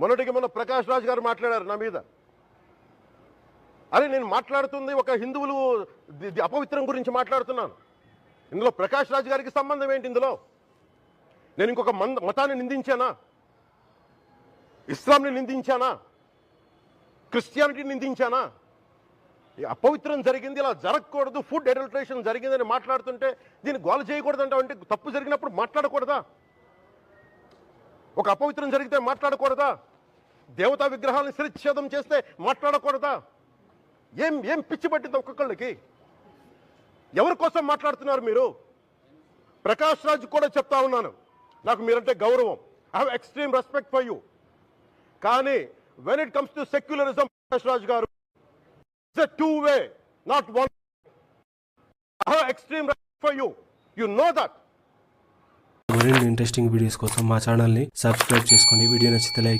మొన్న ప్రకాష్ రాజ్ గారు మాట్లాడారు నా మీద. అరే నేను మాట్లాడుతుంది ఒక హిందువులు అపవిత్రం గురించి మాట్లాడుతున్నాను. ఇందులో ప్రకాష్ రాజ్ గారికి సంబంధం ఏంటి? ఇందులో నేను ఇంకొక మతాన్ని నిందించానా? ఇస్లాంని నిందించానా? క్రిస్టియానిటీని నిందించానా? అపవిత్రం జరిగింది, ఇలా జరగకూడదు, ఫుడ్ అడల్టరేషన్ జరిగిందని మాట్లాడుతుంటే దీన్ని గోల చేయకూడదంట. అంటే తప్పు జరిగినప్పుడు మాట్లాడకూడదా? ఒక అపవిత్రం జరిగితే మాట్లాడకూడదా? దేవతా విగ్రహాలను శిరచ్ఛేదం చేస్తే మాట్లాడకూడదా? ఏం పిచ్చి పట్టింది ఒక్కొక్కళ్ళకి? ఎవరి కోసం మాట్లాడుతున్నారు మీరు? ప్రకాష్ రాజ్ కూడా చెప్తా ఉన్నాను, నాకు మీరంటే గౌరవం. I have extreme respect for you. కానీ when it comes to secularism, Prakash Raj garu, it's a two way, not one. I have extreme respect for you. You know that. మరిన్ని ఇంట్రెస్టింగ్ వీడియోస్ కోసం మా ఛానల్ని సబ్స్క్రైబ్ చేసుకోండి. వీడియో నచ్చితే లైక్